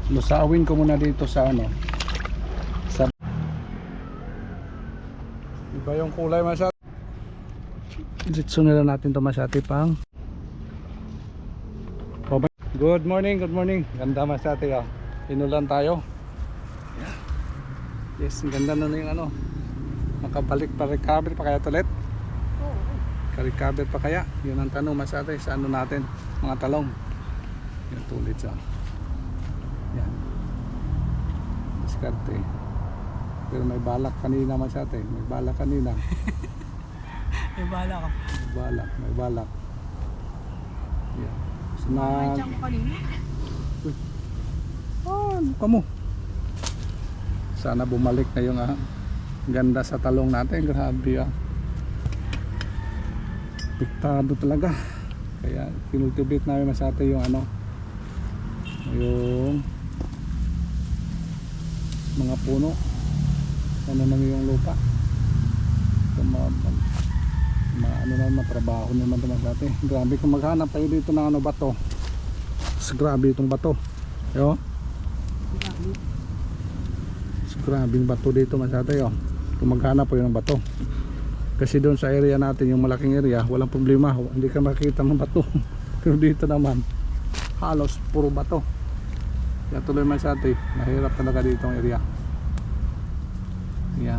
Lusawin ko muna dito sa ano, sa iba yung kulay masyati. Ditso na lang natin to masyati pang. Good morning, good morning. Ganda masyati ah. Inulan tayo. Yes, ganda na yung ano. Makabalik pa recover pa kaya ulit? Oo. Ka-recover pa kaya? Yun ang tanong masyati sa ano natin, mga talong. Yan tulit siya. Yan. Diskarte. Pero may balak kanina masyati. May balak kanina. May bala ka. May balak. Yan. So, May tiyan ko kanina. ano ka mo? Sana bumalik na yung ganda sa talong natin. Grabe ah. Piktado talaga. Kaya kinultivate namin masyado yung ano, yung mga puno. Ano naman yung lupa. So, ano naman, matrabaho naman naman dati. Grabe kung maghanap tayo dito ng ano bato. Mas grabe itong bato. Yo. Grabe yung bato dito masyado yun. Kung maghanap po yun ng bato, kasi doon sa area natin, yung malaking area, walang problema, hindi ka makikita ng bato. Pero dito naman halos puro bato. Kaya tuloy masyado, mahirap talaga dito ang area. Kaya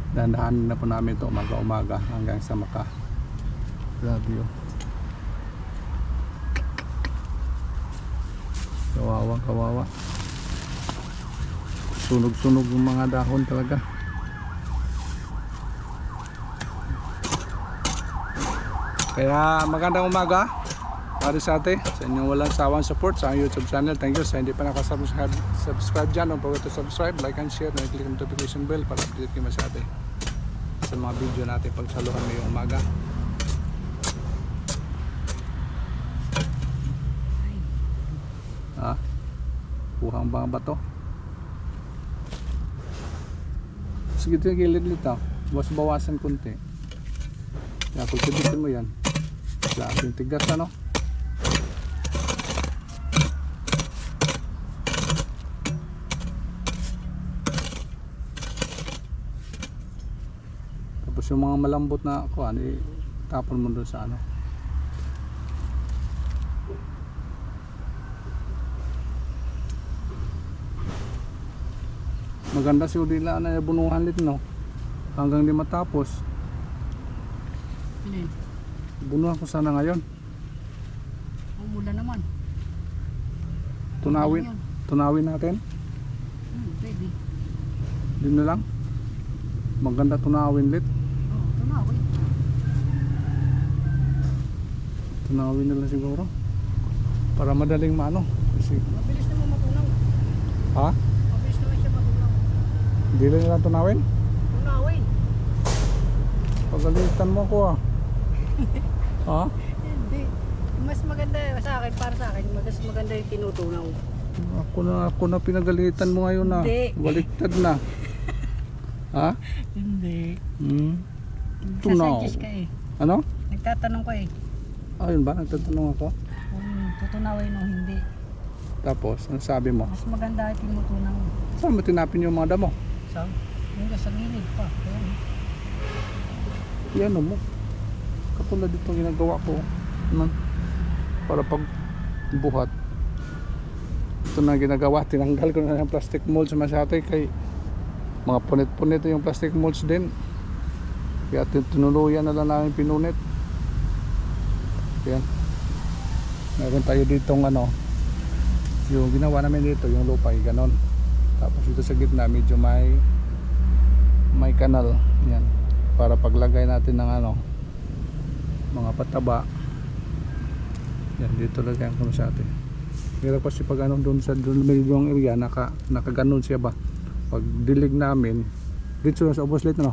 dahan-dahan na po namin ito umaga-umaga hanggang sa maka. Grabe yun. Kawawa. Sunog-sunog yung mga dahon talaga. Kaya magandang umaga para sa atin, sa inyong walang sawang support sa YouTube channel. Thank you sa hindi pa nakasubscribe dyan. Huwag to subscribe, like and share, and click ang notification bell para update kayo sa atin sa mga video natin pagsaluhan ngayong umaga. Kuhang bang bato. Sige, ito yung gilid nito. Bawasan kunti. Kaya kultibitin mo yan. Sa ating tigas ano. Tapos yung mga malambot na kuan, tapon mo doon sa ano. Maganda si Udila na bunuhan lit no. Hanggang di matapos. Bunuhan ko sana ngayon. Umulan naman. Tunawin natin. Pwede. Din na lang. Maganda tunawin lit. Tunawin. Tunawin na lang siguro. Para madaling maano. Kasi Mabilis naman matunaw. ha? Mabilis naman siya matunaw. Hindi lang nila tunawin. Tunawin. Pagalitan mo ko ha? Hindi. Mas maganda sa akin, para sa akin, mas maganda yung tinutunaw. Ako na pinagalitan mo ngayon na. Hindi. Baliktad na. Ha? Hindi. Tunaw. Nagsasadjust ka eh. Ano? Nagtatanong ko eh. Ayun ba? Nagtatanong ako. Kung tutunawin o hindi. Tapos, ano sabi mo? Mas maganda yung tinutunaw. Saan mo tinapin yung mga damo? So, yung sa gilid pa. Ayan. Yan mo. Katulad dito ginagawa ko. Para pag buhat. Ito na ginagawa. Tinanggal ko na yung plastic molds masyate kay mga punit-punit yung plastic molds din. Kaya tinuluyan na lang namin pinunit. Yan. Meron tayo ditong ano. Yung ginawa namin dito, yung lupay, ganon. Tapos dito sa gitna medyo may kanal. Yan. Para paglagay natin ng ano, mga pataba. Yan, dito lagyan ko sa atin. Pero kasi pag ano doon sa yung area, nakaganon siya ba? Pag dilig namin, dito sa ubos lit no?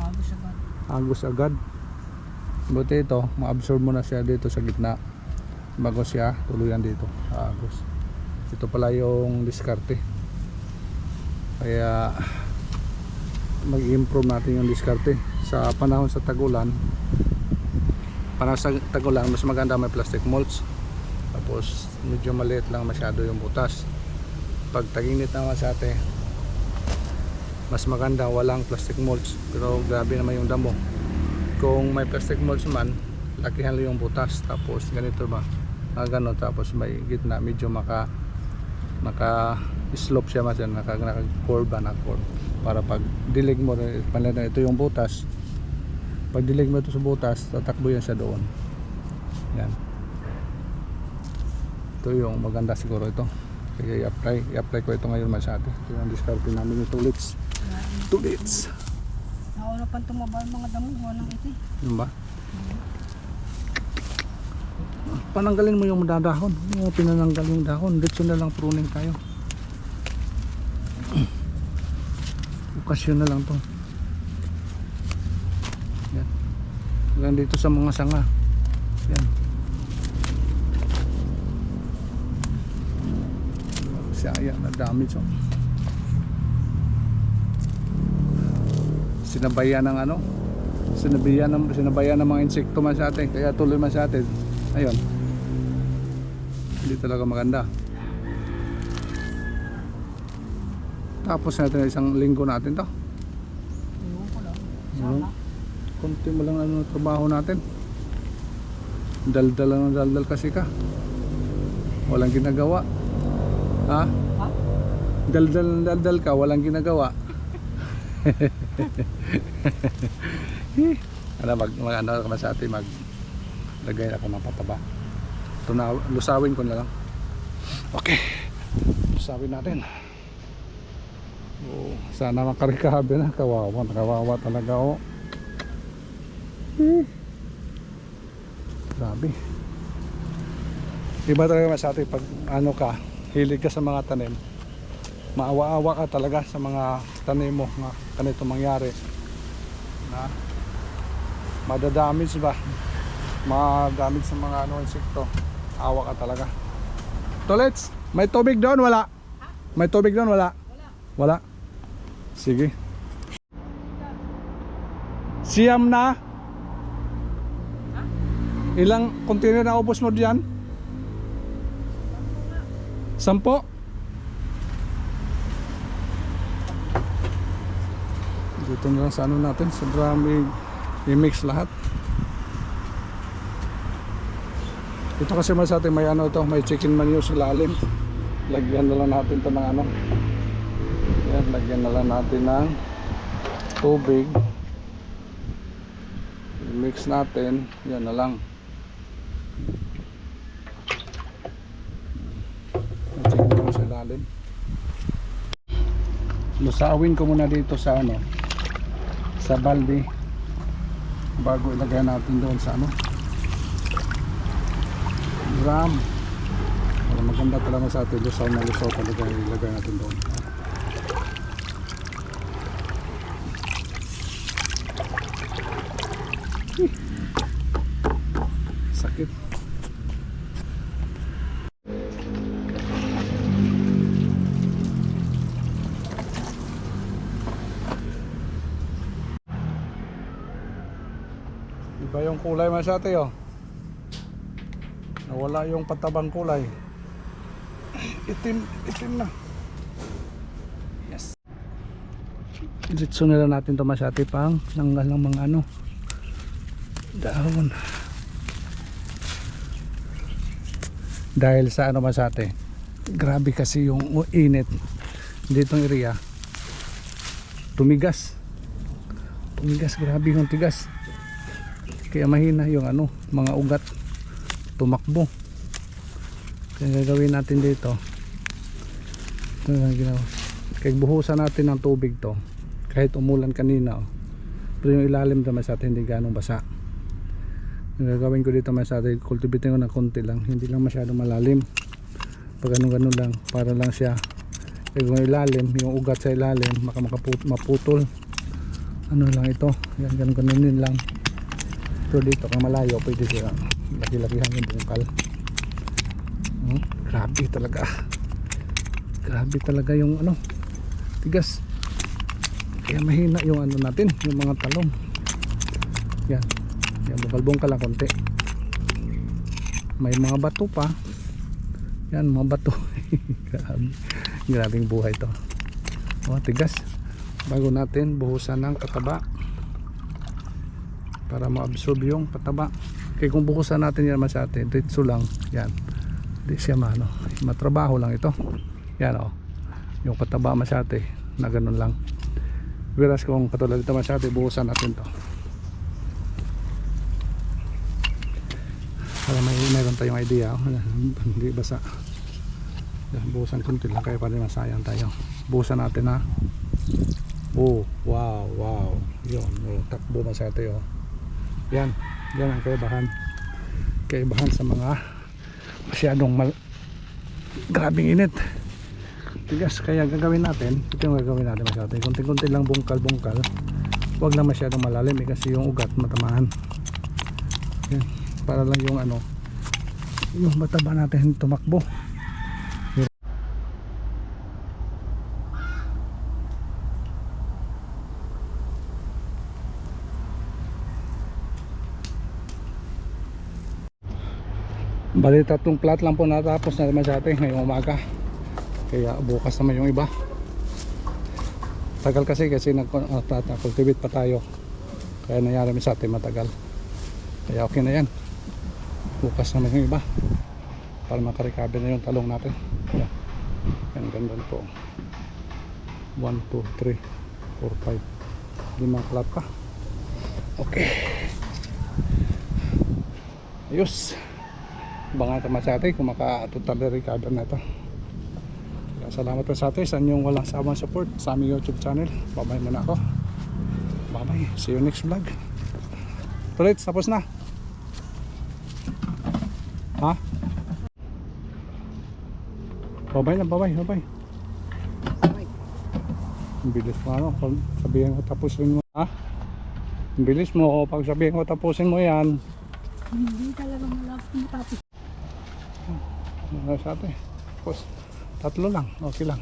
Agos agad. Agos agad. Buti ito, ma-absorb mo na siya dito sa gitna. Bago siya tuluyan dito. Agos. Ito pala yung diskarte. Kaya mag-improve natin yung diskarte sa panahon sa tagulan. Panahon sa tagulan mas maganda may plastic mulch Tapos medyo maliit lang masyado yung butas. Pag tag-init naman sa atin, mas maganda walang plastic mulch, pero grabe naman yung damo. Kung may plastic mulch man, lakihan lang yung butas. Tapos ganito ba, gano'n, tapos may gitna medyo maka slope siya, mas naka curve ba, na curve, para pag dilig mo ito yung butas, pag dilig mo ito sa butas, tatakbo yan siya doon. Yan, ito yung maganda siguro ito. Kaya i-apply ko ito ngayon mas ate. Ito yung discarte namin yung tulips. Nauna pang tumaba ang mga damo, walang ito. Yun ba? Pananggalin mo yung dadahon. Yung pinananggal yung dahon, dito na lang pruning tayo. Okasyon na lang to. Yan. Hanggang dito sa mga sanga. Yan. Sayang na damage, oh. Sinabayan ng ano? Sinabayan ng mga insekto man sa atin, kaya tuloy man sa atin. Ayun. Hindi talaga maganda. Tapos natin isang linggo natin to. Ewan ko lang. Ano? Konti mo lang ano trabaho natin. Daldal lang ng daldal kasi ka. Walang ginagawa. Ha? Ha? Daldal ka, walang ginagawa. Ano ka sa atin, maglagay ako ng pataba. Ito na, lusawin ko na lang. Okay, lusawin natin. Oh, sana makarikabe na. Kawawa talaga, oh. Grabe. Iba talaga sa atin pag ano ka, hilig ka sa mga tanim, maawa-awa ka talaga sa mga tanim mo na ganito mangyari na madadamage ba, madamage sa mga ano, insekto. Awa ka talaga. Tolets, may tubig doon? Wala? May tubig doon? Wala? Wala? Sige. Siyam na? Ilang container na ubos mo diyan? 10? Dito na lang sa ano natin, sa drum i-mix lahat. Ito kasi mas atin may ano to, may chicken manure sa lalim. Lagyan na lang natin to ng ano. Yan, lagyan na lang natin ng tubig. I-mix natin, yan na lang. Chicken manure sa lalim. Lusawin ko muna dito sa ano, sa balde, bago ilagay natin doon sa ano, drum. Para maganda talaga sa atin, lusaw na lusaw talaga ilagay natin doon. Sakit. Iba yung kulay mas ate, oh. Nawala yung patabang kulay. Itim na. Yes. Diretso na lang natin ito mas ate, pang nanggal ng mga ano, dahon. Dahil sa ano mas ate, grabe kasi yung init ditong area. Tumigas, grabe yung tigas. Kaya mahina yung ano, mga ugat tumakbo. Kaya gagawin natin dito, kaya buhusan natin ng tubig to kahit umulan kanina, oh. Pero yung ilalim naman sa atin hindi ganong basa. Yung gagawin ko dito mas sa atin, cultivate ko ng konti lang, hindi lang masyadong malalim, pag ganun lang, para lang siya, kung ilalim, yung ugat sa ilalim maputol. Ano lang ito, yan, ganun lang. Pero dito kung malayo pwede siya laki-lakihan yung bungkal. Grabe talaga yung ano, tigas. Kaya mahina yung ano natin, yung mga talong. Yan bungkal lang konti. May mga bato pa, Yan, mga bato. Grabe. Grabing buhay to. Oh, tigas. Bago natin buhusan ng pataba para ma-absorb yung pataba. Kaya kung buhusan natin yan masyate, ditso lang. Yan. Di siya matrabaho lang ito. Yan oh. Yung pataba masyate na ganun lang. Whereas kung katulad ito masyate, buhusan natin to. Para mayroon tayong idea. Hindi basa. Yan, buhusan kunti lang kaya pa rin masayang tayo. Buhusan natin ha. Oh, wow, wow. Yun, takbo masyate oh. Yan, yan ang kaibahan sa mga masyadong grabing init. Tigas, kaya gagawin natin, ito yung gagawin natin masyado. Kunti-kunti lang bungkal-bungkal. Huwag na masyadong malalim kasi yung ugat matamaan. Yan, para lang yung yung mataba natin tumakbo. Bali tatlong plat lang po natapos na naman sa atin ngayong umaga. Kaya bukas naman yung iba. Tagal kasi nag-cultivate pa tayo. Kaya nangyari sa atin matagal. Kaya okay na yan. Bukas naman yung iba. Para makarecover na yung talong natin. Yan. Yan ganda po. 1, 2, 3, 4, 5. 5 plat pa. Okay. Ayos. Abangan naman sa atin kung maka-total recover na ito. Kaya salamat po sa atin sa inyong walang sawang support sa aming YouTube channel. Bye-bye muna ako. Bye-bye. See you next vlog. Tuloy, tapos na. Ha? Bye-bye na, bye-bye. Bye. Ang bilis mo pag sabihin ko tapusin mo. Ha? Ang bilis mo pag sabihin ko tapusin mo yan. Hindi talaga matapos. Ano sa atin? Tapos, 3 lang. Okay lang.